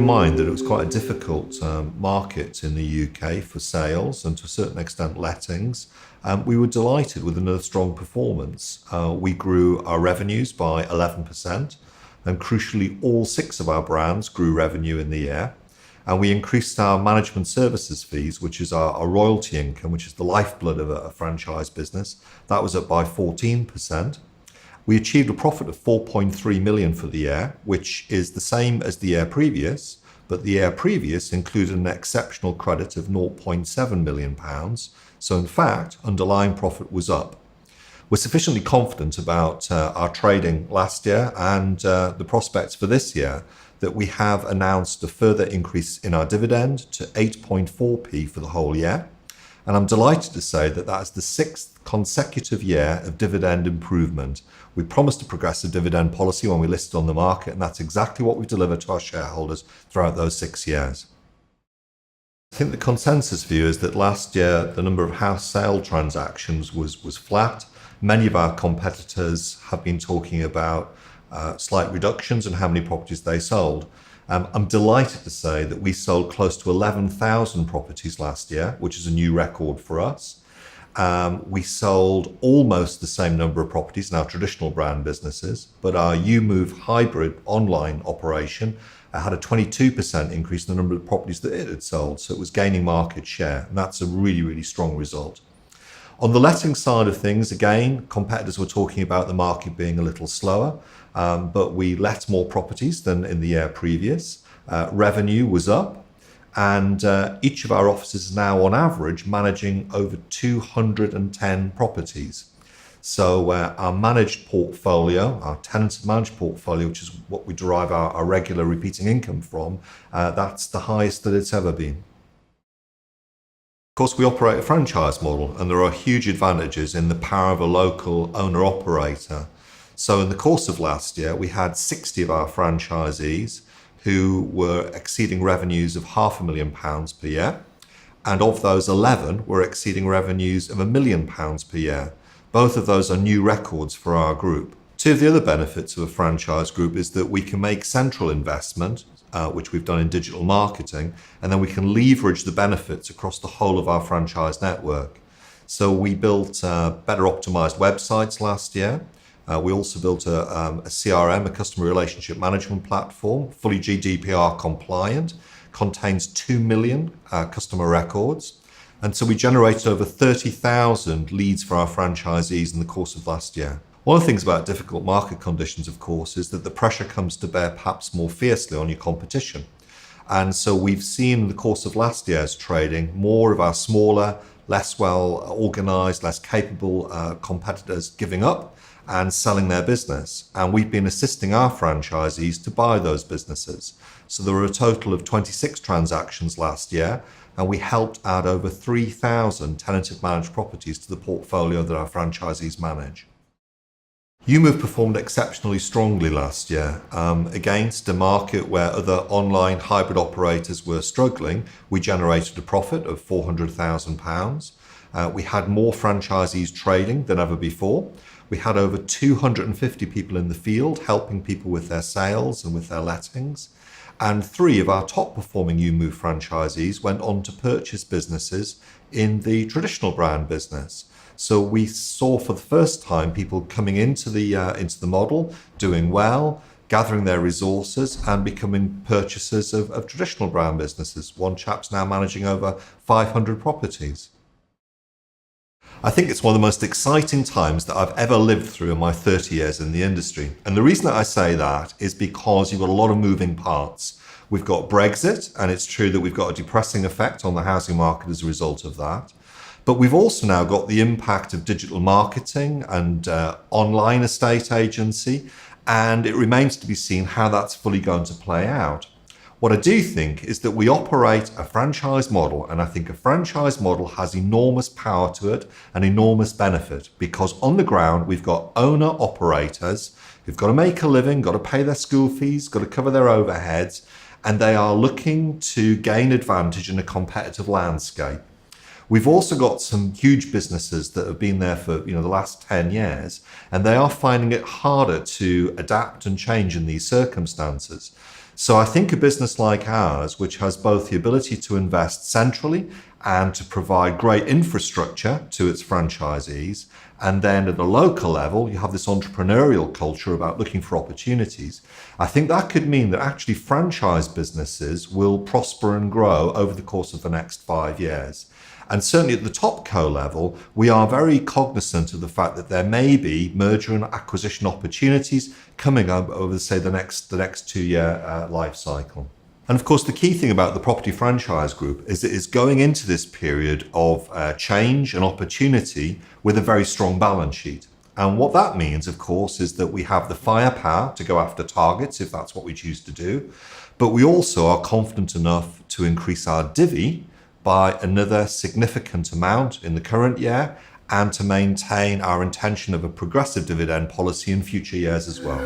mind that it was quite a difficult market in the UK for sales and to a certain extent lettings. We were delighted with another strong performance. We grew our revenues by 11%, and crucially all 6 of our brands grew revenue in the year. And we increased our management services fees, which is our royalty income, which is the lifeblood of a franchise business. That was up by 14%. We achieved a profit of 4.3 million for the year, which is the same as the year previous, but the year previous included an exceptional credit of 0.7 million pounds. So in fact, underlying profit was up. We're sufficiently confident about our trading last year and the prospects for this year that we have announced a further increase in our dividend to 8.4p for the whole year. And I'm delighted to say that that is the 6th consecutive year of dividend improvement. We promised a progressive dividend policy when we listed on the market, and that's exactly what we've delivered to our shareholders throughout those 6 years. I think the consensus view is that last year the number of house sale transactions was flat. Many of our competitors have been talking about slight reductions in how many properties they sold. I'm delighted to say that we sold close to 11,000 properties last year, which is a new record for us. We sold almost the same number of properties in our traditional brand businesses, but our EweMove hybrid online operation had a 22% increase in the number of properties that it had sold, so it was gaining market share, and that's a really, really strong result. On the letting side of things, again, competitors were talking about the market being a little slower, but we let more properties than in the year previous. Revenue was up, and each of our offices is now on average managing over 210 properties. So our managed portfolio, our tenanted managed portfolio, which is what we derive our regular repeating income from, that's the highest that it's ever been. Of course, we operate a franchise model, and there are huge advantages in the power of a local owner-operator. So in the course of last year, we had 60 of our franchisees who were exceeding revenues of £500,000 per year. And of those, 11 were exceeding revenues of £1 million per year. Both of those are new records for our group. Two of the other benefits of a franchise group is that we can make central investment, which we've done in digital marketing, and then we can leverage the benefits across the whole of our franchise network. So we built better optimized websites last year. We also built a CRM, a customer relationship management platform, fully GDPR compliant, contains 2 million customer records. And so we generated over 30,000 leads for our franchisees in the course of last year. One of the things about difficult market conditions, of course, is that the pressure comes to bear perhaps more fiercely on your competition. And so we've seen in the course of last year's trading, more of our smaller, less well organised, less capable competitors giving up and selling their business. And we've been assisting our franchisees to buy those businesses. So there were a total of 26 transactions last year, and we helped add over 3,000 tenanted managed properties to the portfolio that our franchisees manage. EweMove performed exceptionally strongly last year. Against a market where other online hybrid operators were struggling, we generated a profit of £400,000. We had more franchisees trading than ever before. We had over 250 people in the field helping people with their sales and with their lettings. And 3 of our top performing EweMove franchisees went on to purchase businesses in the traditional brand business. So we saw for the first time people coming into the model, doing well, gathering their resources and becoming purchasers of traditional brand businesses. One chap's now managing over 500 properties. I think it's one of the most exciting times that I've ever lived through in my 30 years in the industry. And the reason that I say that is because you've got a lot of moving parts. We've got Brexit, and it's true that we've got a depressing effect on the housing market as a result of that. But we've also now got the impact of digital marketing and online estate agency, and it remains to be seen how that's fully going to play out. What I do think is that we operate a franchise model, and I think a franchise model has enormous power to it and enormous benefit, because on the ground we've got owner-operators who've got to make a living, got to pay their school fees, got to cover their overheads, and they are looking to gain advantage in a competitive landscape. We've also got some huge businesses that have been there for the last 10 years, and they are finding it harder to adapt and change in these circumstances. So I think a business like ours, which has both the ability to invest centrally and to provide great infrastructure to its franchisees, and then at a local level, you have this entrepreneurial culture about looking for opportunities. I think that could mean that actually franchise businesses will prosper and grow over the course of the next 5 years. And certainly at the top co level, we are very cognizant of the fact that there may be merger and acquisition opportunities coming up over, say, the next 2-year life cycle. And of course, the key thing about the property franchise group is it is going into this period of change and opportunity with a very strong balance sheet. And what that means, of course, is that we have the firepower to go after targets if that's what we choose to do. But we also are confident enough to increase our divvy by another significant amount in the current year and to maintain our intention of a progressive dividend policy in future years as well.